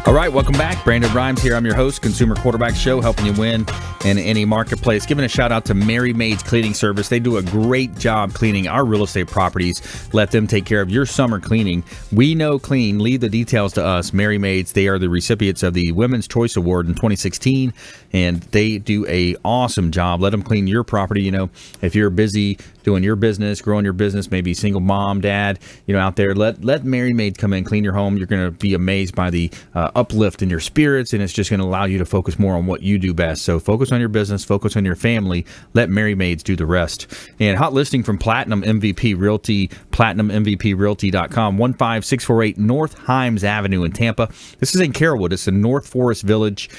All right, welcome back. Brandon Rhymes here. I'm your host, Consumer Quarterback Show, helping you win in any marketplace. Giving a shout out to Mary Maid's Cleaning Service. They do a great job cleaning our real estate properties. Let them take care of your summer cleaning. We know clean. Leave the details to us. Mary Maid's, they are the recipients of the Women's Choice Award in 2016, and they do a awesome job. Let them clean your property. You know, if you're busy doing your business, growing your business, maybe single mom, dad, out there, let Mary Maid come in, clean your home. You're going to be amazed by the uplift in your spirits, and it's just going to allow you to focus more on what you do best. So focus on your business, focus on your family. Let Mary Maids do the rest. And hot listing from Platinum MVP Realty, PlatinumMVPRealty.com, 15648 North Himes Avenue in Tampa. This is in Carrollwood. It's in North Forest Village.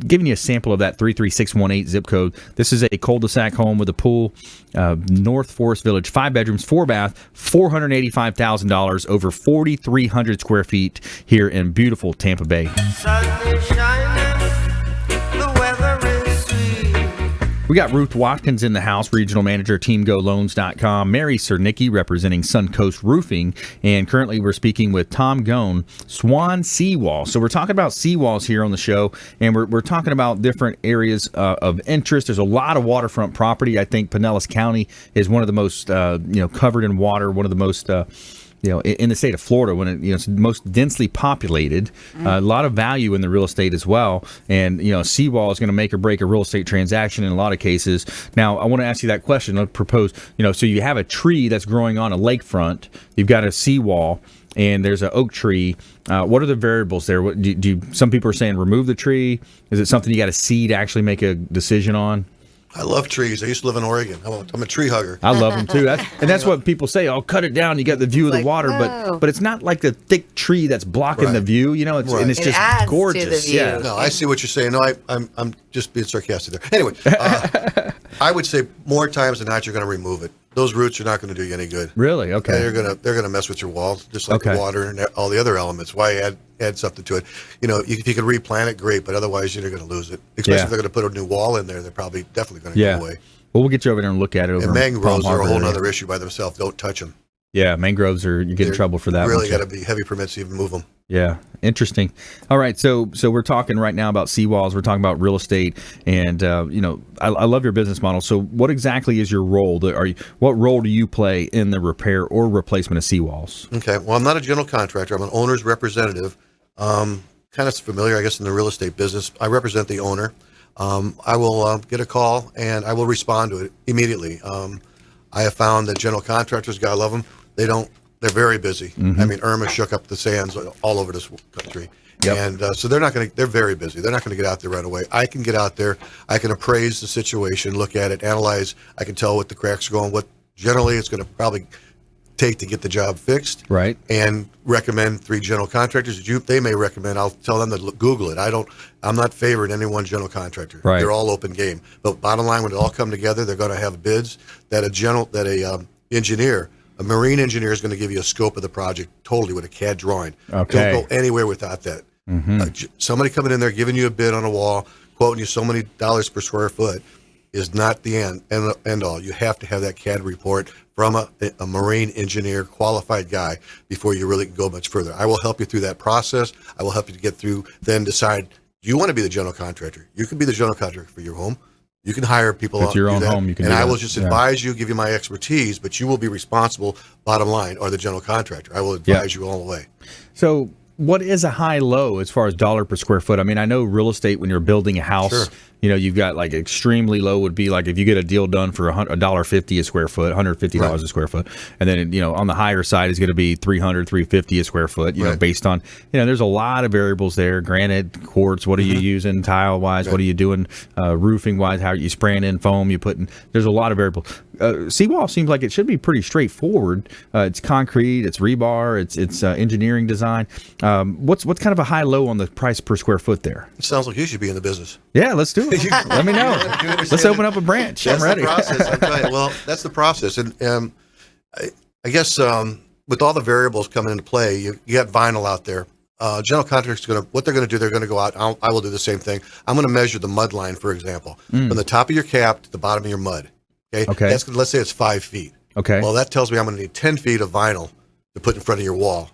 Giving you a sample of that 33618 zip code. This is a cul-de-sac home with a pool. North Forest Village, 5 bedrooms, 4 bath, $485,000, over 4,300 square feet here in beautiful Tampa Bay. We got Ruth Watkins in the house, regional manager, teamgoloans.com. Mary Surnicki representing Suncoast Roofing. And currently we're speaking with Tom Goen, Swan Seawall. So we're talking about seawalls here on the show, and we're talking about different areas of interest. There's a lot of waterfront property. I think Pinellas County is one of the most, covered in water, one of the most in the state of Florida, when it's most densely populated, a lot of value in the real estate as well. And, seawall is going to make or break a real estate transaction in a lot of cases. Now, I want to ask you that question. I'll propose, so you have a tree that's growing on a lakefront. You've got a seawall, and there's an oak tree. What are the variables there? Some people are saying remove the tree. Is it something you got to see to actually make a decision on? I love trees. I used to live in Oregon. I'm a tree hugger. I love them too. That's what people say. Oh, cut it down. You got the view of the water, but it's not like the thick tree that's blocking the view. And it's just gorgeous. Yeah. No, I see what you're saying. No, I'm just being sarcastic there. Anyway, I would say more times than not you're going to remove it. Those roots are not going to do you any good. Really? Okay. They're gonna mess with your walls, just like the water and all the other elements. Why add something to it? If you can replant it, great. But otherwise, you're going to lose it. Especially if they're going to put a new wall in there, they're probably definitely going to go away. Well, we'll get you over there and look at it. And mangroves are a whole other issue by themselves. Don't touch them. Yeah, mangroves you get in trouble for that. Really got to be heavy permits to even move them. Yeah, interesting. All right, so we're talking right now about seawalls. We're talking about real estate, and I love your business model. So, what exactly is your role? What role do you play in the repair or replacement of seawalls? Okay, well, I'm not a general contractor. I'm an owner's representative. Kind of familiar, I guess, in the real estate business. I represent the owner. I will get a call and I will respond to it immediately. I have found that general contractors, God love them, they're very busy. Mm-hmm. I mean, Irma shook up the sands all over this country. Yep. And so they're very busy. They're not going to get out there right away. I can get out there. I can appraise the situation, look at it, analyze. I can tell what the cracks are going, what generally it's going to probably take to get the job fixed. Right. And recommend 3 general contractors that they may recommend. I'll tell them to Google it. I'm not favoring any one general contractor. Right. They're all open game. But bottom line, when it all come together, they're going to have bids that a marine engineer is going to give you a scope of the project totally with a CAD drawing. Okay. Don't go anywhere without that. Mm-hmm. Somebody coming in there giving you a bid on a wall, quoting you so many dollars per square foot is not the end all. You have to have that CAD report from a marine engineer, qualified guy, before you really go much further. I will help you through that process. I will help you to get through, then decide, do you want to be the general contractor? You can be the general contractor for your home. You can hire people. It's your own home. You can. And I will just advise you, give you my expertise, but you will be responsible, bottom line, or the general contractor. I will advise you all the way. So what is a high low as far as dollar per square foot? I mean, I know real estate, when you're building a house, you've got like extremely low would be like if you get a deal done for $1.50 a square foot, $150 a square foot. And then, on the higher side is going to be $300, $350 a square foot, based on, there's a lot of variables there. Granite, quartz, what are you using tile wise? What are you doing roofing wise? How are you spraying in foam? There's a lot of variables. Seawall seems like it should be pretty straightforward. It's concrete, it's rebar, it's engineering design. What's kind of a high low on the price per square foot there? It sounds like you should be in the business. Yeah, let's do it. Let me know. Let's open up a branch. I'm ready. That's the process. I'm telling you. Well, that's the process. And I guess with all the variables coming into play, you got vinyl out there. General contractors what they're going to do, they're going to go out. I will do the same thing. I'm going to measure the mud line, for example, from the top of your cap to the bottom of your mud. Okay. Let's say it's 5 feet. Okay. Well, that tells me I'm going to need 10 feet of vinyl to put in front of your wall,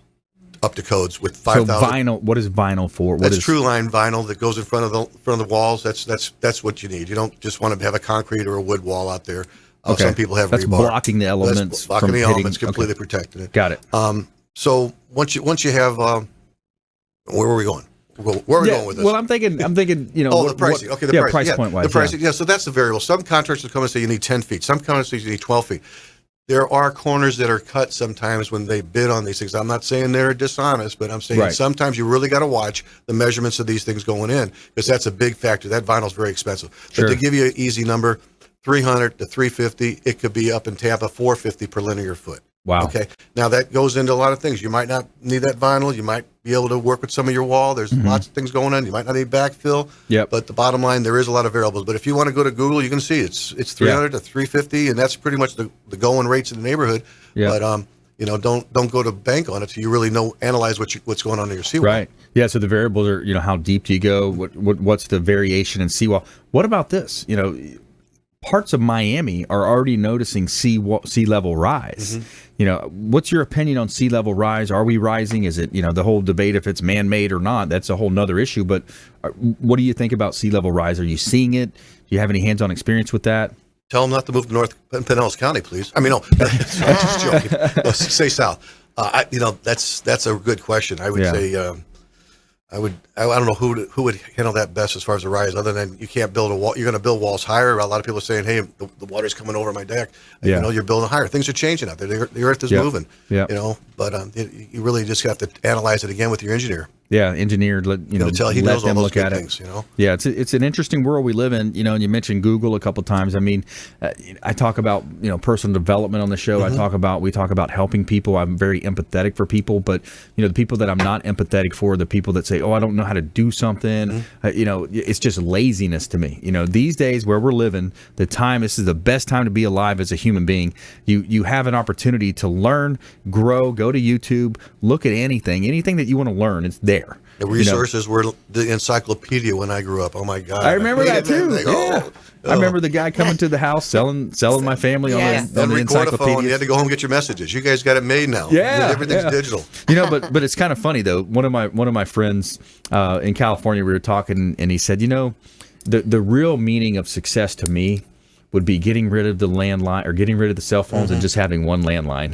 up to codes with 5,000. So vinyl. What is vinyl for? That's true line vinyl that goes in front of the walls. That's what you need. You don't just want to have a concrete or a wood wall out there. Some people have that's rebar. blocking the elements. That's blocking the elements, completely protecting it. Got it. So once you have, where are we going? Where are we going with this? Well, I'm thinking. The pricing. Okay, the pricing. Price point wise. The pricing. Yeah. So that's the variable. Some contractors come and say you need 10 feet. Some contractors say you need 12 feet. There are corners that are cut sometimes when they bid on these things. I'm not saying they're dishonest, but I'm saying sometimes you really got to watch the measurements of these things going in, because that's a big factor. That vinyl is very expensive. But to give you an easy number, $300 to $350. It could be up in Tampa $450 per linear foot. Wow. Okay. Now that goes into a lot of things. You might not need that vinyl. You might be able to work with some of your wall. There's lots of things going on. You might not need backfill. Yep. But the bottom line, there is a lot of variables. But if you want to go to Google, you can see it's $300 to $350, and that's pretty much the going rates in the neighborhood. Yep. But don't go to bank on it till you really analyze what's going on in your seawall. Right. Yeah. So the variables are how deep do you go? What's the variation in seawall? What about this? Parts of Miami are already noticing sea level rise. What's your opinion on sea level rise? Are we rising? Is it, the whole debate if it's man-made or not? That's a whole nother issue. But what do you think about sea level rise? Are you seeing it? Do you have any hands-on experience with that? Tell them not to move to North Pinellas County, please. I mean, no, I'm just joking. Say south. That's a good question. I would say I don't know who would handle that best as far as the rise, other than you can't build a wall. You're going to build walls higher. A lot of people are saying, "Hey, the water's coming over my deck." You're building higher. Things are changing out there. The earth is moving. Yeah. But you really just have to analyze it again with your engineer. Yeah, engineer, let them look at it. Yeah, it's an interesting world we live in. And you mentioned Google a couple times. I mean, I talk about personal development on the show. Mm-hmm. We talk about helping people. I'm very empathetic for people, but the people that I'm not empathetic for, the people that say, "Oh, I don't know how to do something," it's just laziness to me. These days where we're living, this is the best time to be alive as a human being. You have an opportunity to learn, grow, go to YouTube, look at anything that you want to learn. It's there. The resources were the encyclopedia when I grew up. Oh my God! I remember that too. I remember the guy coming to the house selling my family on the encyclopedia. You had to go home and get your messages. You guys got it made now. Yeah, everything's digital. But it's kind of funny though. One of my friends in California, we were talking, and he said, the real meaning of success to me would be getting rid of the landline or getting rid of the cell phones and just having one landline,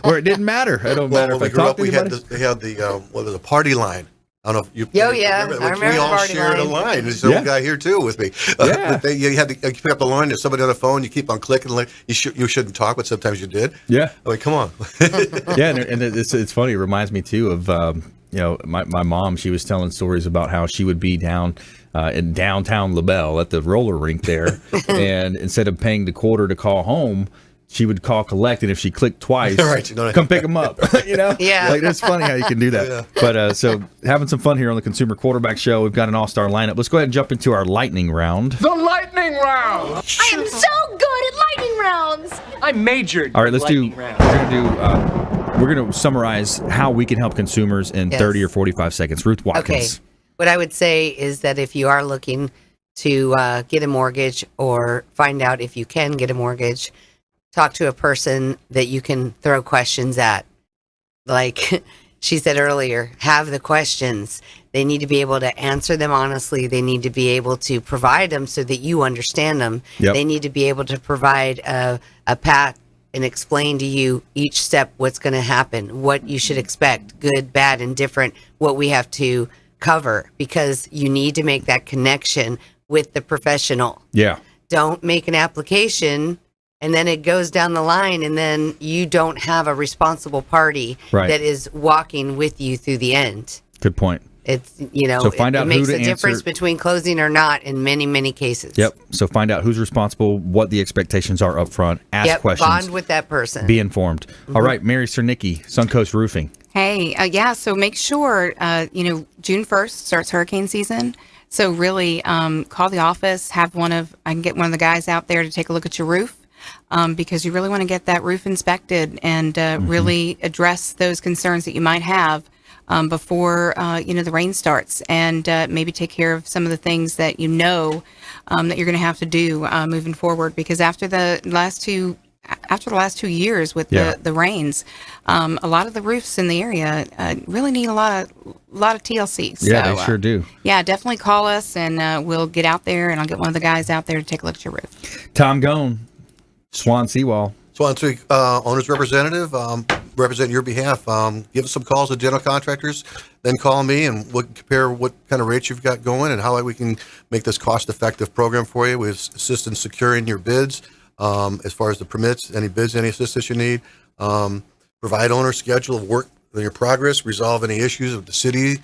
where it didn't matter. It don't matter. When we grew up, they had the party line. I don't know if you. I remember. We all shared a line. There's a guy here too with me. You had to pick up the line. There's somebody on the phone. You keep on clicking. Like you shouldn't talk, but sometimes you did. Yeah. Come on. And it's funny. It reminds me too of my mom. She was telling stories about how she would be down in downtown LaBelle at the roller rink there, and instead of paying the quarter to call home, she would call collect, and if she clicked twice, come pick them up. Yeah. Like it's funny how you can do that. Yeah. But so having some fun here on the Consumer Quarterback Show. We've got an all-star lineup. Let's go ahead and jump into our lightning round. The lightning round. I am so good at lightning rounds. I majored. All right, let's do. We're going to summarize how we can help consumers in 30 or 45 seconds. Ruth Watkins. Okay. What I would say is that if you are looking to get a mortgage or find out if you can get a mortgage, talk to a person that you can throw questions at. Like she said earlier, have the questions. They need to be able to answer them honestly. They need to be able to provide them so that you understand them. Yep. They need to be able to provide a path and explain to you each step what's going to happen, what you should expect, good, bad, and different, what we have to cover, because you need to make that connection with the professional. Yeah. Don't make an application and then it goes down the line and then you don't have a responsible party that is walking with you through the end. Good point. It's, so find out it makes who to a difference between closing or not in many, many cases. Yep. So find out who's responsible, what the expectations are up front, ask questions. Bond with that person. Be informed. Mm-hmm. All right, Mary Surnicki, Suncoast Roofing. Hey, so make sure, June 1st starts hurricane season. So really call the office, I can get one of the guys out there to take a look at your roof. Because you really want to get that roof inspected and really address those concerns that you might have before the rain starts, and maybe take care of some of the things that that you're going to have to do moving forward. Because after the last 2 years with the rains, a lot of the roofs in the area really need a lot of TLC. Yeah, they sure do. Yeah, definitely call us and we'll get out there, and I'll get one of the guys out there to take a look at your roof. Tom Goen, Swan Seawall. Owner's representative, represent your behalf. Give us some calls to general contractors, then call me, and we'll compare what kind of rates you've got going and how we can make this cost-effective program for you. We assist in securing your bids as far as the permits, any bids, any assistance you need. Provide owner schedule of work in your progress, resolve any issues with the city.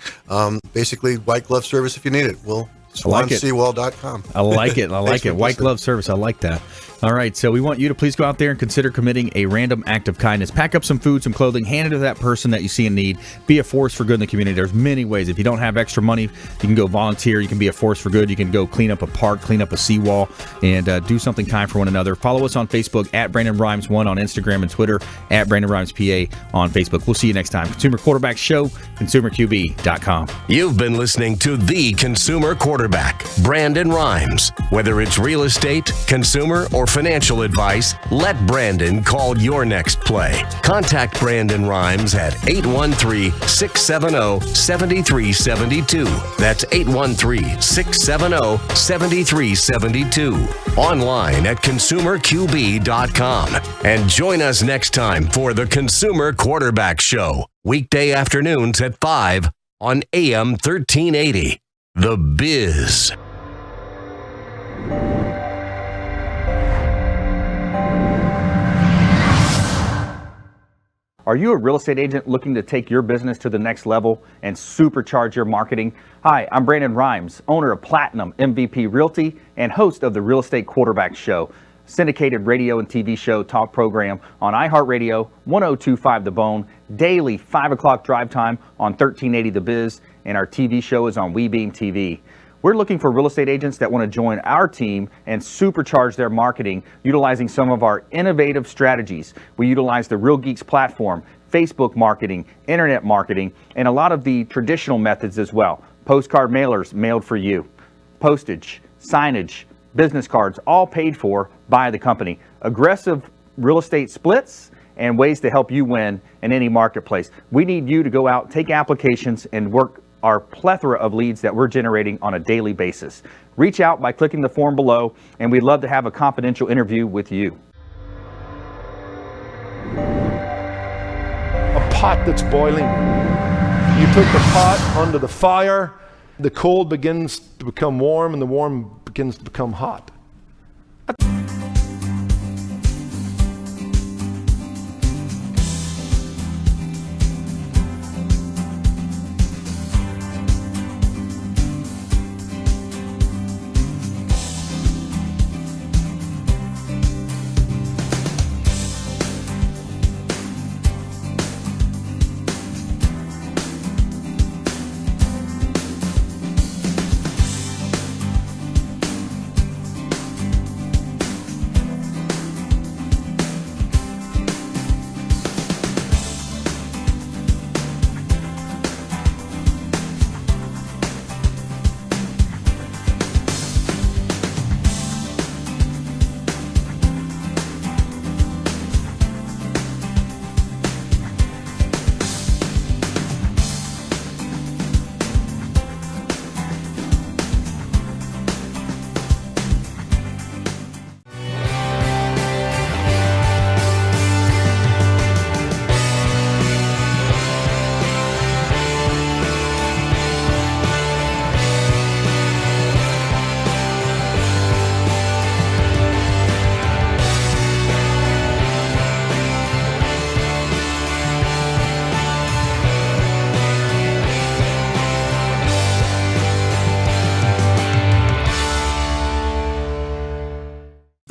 Basically, white glove service if you need it. SwanSeawall.com. I like it. White glove service. I like that. All right, so we want you to please go out there and consider committing a random act of kindness. Pack up some food, some clothing, hand it to that person that you see in need. Be a force for good in the community. There's many ways. If you don't have extra money, you can go volunteer. You can be a force for good. You can go clean up a park, clean up a seawall, and do something kind for one another. Follow us on Facebook at Brandon Rhymes 1 on Instagram and Twitter, at Brandon Rhymes PA on Facebook. We'll see you next time. Consumer Quarterback Show, consumerqb.com. You've been listening to The Consumer Quarterback. quarterback, Brandon Rhymes. Whether it's real estate, consumer, or financial advice, let Brandon call your next play. Contact Brandon Rhymes at 813-670-7372. That's 813-670-7372. Online at consumerqb.com. And join us next time for the Consumer Quarterback Show. Weekday afternoons at 5 on AM 1380. The Biz. Are you a real estate agent looking to take your business to the next level and supercharge your marketing? Hi, I'm Brandon Rhymes, owner of Platinum MVP Realty and host of the Real Estate Quarterback Show, syndicated radio and TV show talk program on iHeartRadio, 1025 The Bone, daily 5 o'clock drive time on 1380 The Biz, and our TV show is on WeBeam TV. We're looking for real estate agents that want to join our team and supercharge their marketing utilizing some of our innovative strategies. We utilize the Real Geeks platform, Facebook marketing, internet marketing, and a lot of the traditional methods as well. Postcard mailers mailed for you, postage, signage, business cards, all paid for by the company. Aggressive real estate splits and ways to help you win in any marketplace. We need you to go out, take applications, and work our plethora of leads that we're generating on a daily basis. Reach out by clicking the form below, and we'd love to have a confidential interview with you. A pot that's boiling. You put the pot under the fire, the cold begins to become warm, and the warm begins to become hot.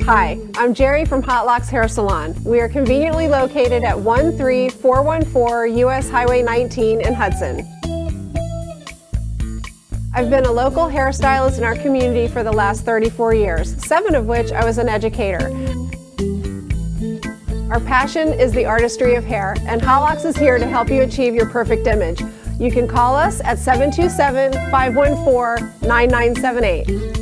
Hi, I'm Jerry from Hot Locks Hair Salon. We are conveniently located at 13414 US Highway 19 in Hudson. I've been a local hairstylist in our community for the last 34 years, 7 of which I was an educator. Our passion is the artistry of hair, and Hot Locks is here to help you achieve your perfect image. You can call us at 727-514-9978.